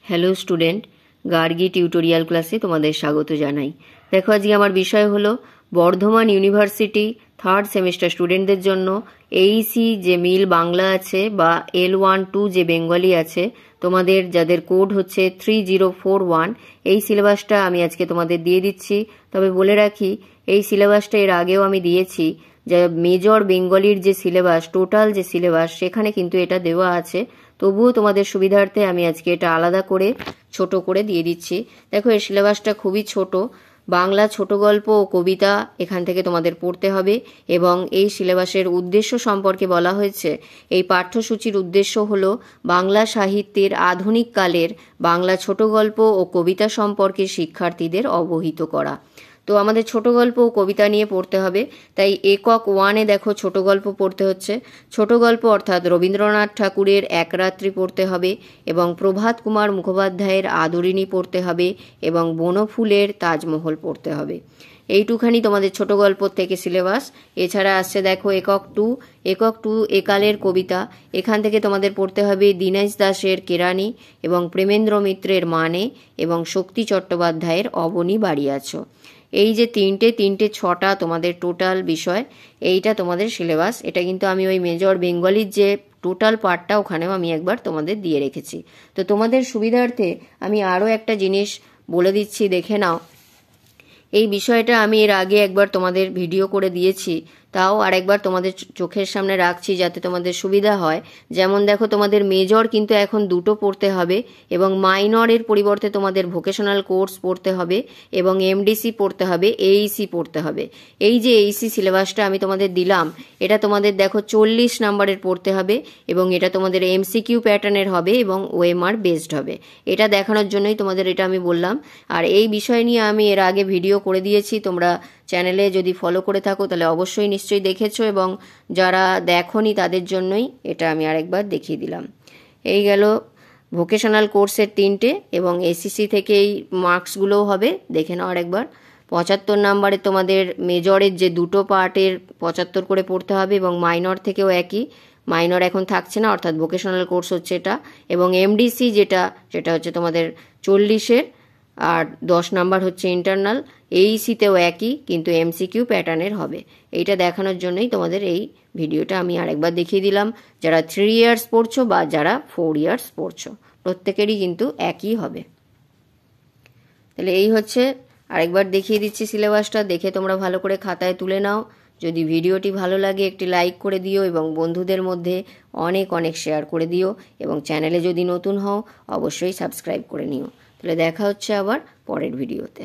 Hello student, Gargi tutorial ক্লাসে তোমাদের স্বাগত জানাই। দেখো, আজকে আমার বিষয় হলো বর্ধমান ইউনিভার্সিটি থার্ড সেমিস্টার স্টুডেন্টদের জন্য এইসি যে মিল বাংলা আছে বা L12 যে বেঙ্গলি আছে, তোমাদের যাদের কোড হচ্ছে 3041, এই সিলেবাসটা আমি আজকে তোমাদের দিয়ে দিচ্ছি। তবে বলে রাখি, এই সিলেবাসটা এর আগেও আমি দিয়েছি। যা মেজর বেঙ্গলির যে সিলেবাস, টোটাল যে সিলেবাস, সেখানে কিন্তু এটা দেওয়া আছে। তবুও তোমাদের সুবিধার্থে আমি আজকে এটা আলাদা করে ছোট করে দিয়ে দিচ্ছি। দেখো, এই সিলেবাসটা খুবই ছোট। বাংলা ছোট গল্প ও কবিতা এখান থেকে তোমাদের পড়তে হবে এবং এই সিলেবাসের উদ্দেশ্য সম্পর্কে বলা হয়েছে। এই পাঠ্যসূচির উদ্দেশ্য হলো বাংলা সাহিত্যের আধুনিক কালের বাংলা ছোট গল্প ও কবিতা সম্পর্কে শিক্ষার্থীদের অবহিত করা। তো আমাদের ছোট গল্প ও কবিতা নিয়ে পড়তে হবে। তাই একক 1-এ দেখো ছোট গল্প পড়তে হচ্ছে। ছোট গল্প অর্থাৎ রবীন্দ্রনাথ ঠাকুরের এক রাত্রি পড়তে হবে এবং প্রভাত কুমার মুখোপাধ্যায়ের আদরিণী পড়তে হবে এবং বনফুলের তাজমহল পড়তে হবে। এইটুখানি তোমাদের ছোট গল্প থেকে সিলেবাস। এছাড়া আসছে দেখো একক 2 একালের কবিতা। এখান থেকে তোমাদের পড়তে হবে দীনেশ দাসের কেরানি এবং প্রেমেন্দ্র মিত্রের মানে এবং শক্তি চট্টোপাধ্যায়ের অবনী বাড়িয়াছ। এই যে তিনটে 6টা তোমাদের টোটাল বিষয়, এইটা তোমাদের সিলেবাস। এটা কিন্তু আমি ওই মেজর বেঙ্গলির যে টোটাল পার্টটা, ওখানেও আমি একবার তোমাদের দিয়ে রেখেছি। তো তোমাদের সুবিধার্থে আমি আরও একটা জিনিস বলে দিচ্ছি, দেখে নাও। এই বিষয়টা আমি এর আগে একবার তোমাদের ভিডিও করে দিয়েছি, তাও আরেকবার তোমাদের চোখের সামনে রাখছি যাতে তোমাদের সুবিধা হয়। যেমন দেখো, তোমাদের মেজর কিন্তু এখন 2টো পড়তে হবে এবং মাইনরের পরিবর্তে তোমাদের ভোকেশনাল কোর্স পড়তে হবে এবং এমডিসি পড়তে হবে, এইসি পড়তে হবে। এই যে এইসি সিলেবাসটা আমি তোমাদের দিলাম, এটা তোমাদের দেখো 40 নাম্বারের পড়তে হবে এবং এটা তোমাদের এমসিকিউ প্যাটার্নের হবে এবং ওএমআর বেসড হবে। এটা দেখানোর জন্যই তোমাদের এটা আমি বললাম। আর এই বিষয় নিয়ে আমি এর আগে ভিডিও করে দিয়েছি। তোমরা চ্যানেলে যদি ফলো করে থাকো তাহলে অবশ্যই নিশ্চয়ই দেখেছো, এবং যারা দেখোনি তাদের জন্যই এটা আমি আরেকবার দেখিয়ে দিলাম। এই গেল ভোকেশনাল কোর্সের 3টে এবং এসিসি থেকে এই মার্কসগুলোও হবে, দেখে নাও আরেকবার। 75 নাম্বারে তোমাদের মেজরের যে 2টো পার্টের 75 করে পড়তে হবে এবং মাইনর থেকেও একই। মাইনর এখন থাকছে না, অর্থাৎ ভোকেশনাল কোর্স হচ্ছে এটা। এবং এমডিসি যেটা হচ্ছে তোমাদের 40-এর, আর 10 নাম্বার হচ্ছে ইন্টারনাল। এইসিতেও একই, কিন্তু এমসিকিউ প্যাটার্নের হবে। এইটা দেখানোর জন্যই তোমাদের এই ভিডিওটা আমি আরেকবার দেখিয়ে দিলাম। যারা 3 ইয়ার্স পড়ছো বা যারা 4 ইয়ার্স পড়ছো, প্রত্যেকেরই কিন্তু একই হবে। তাহলে এই হচ্ছে, আরেকবার দেখিয়ে দিচ্ছি সিলেবাসটা, দেখে তোমরা ভালো করে খাতায় তুলে নাও। যদি ভিডিওটি ভালো লাগে একটি লাইক করে দিও এবং বন্ধুদের মধ্যে অনেক শেয়ার করে দিও, এবং চ্যানেলে যদি নতুন হও অবশ্যই সাবস্ক্রাইব করে নিও। তাহলে দেখা হচ্ছে আবার পরের ভিডিওতে।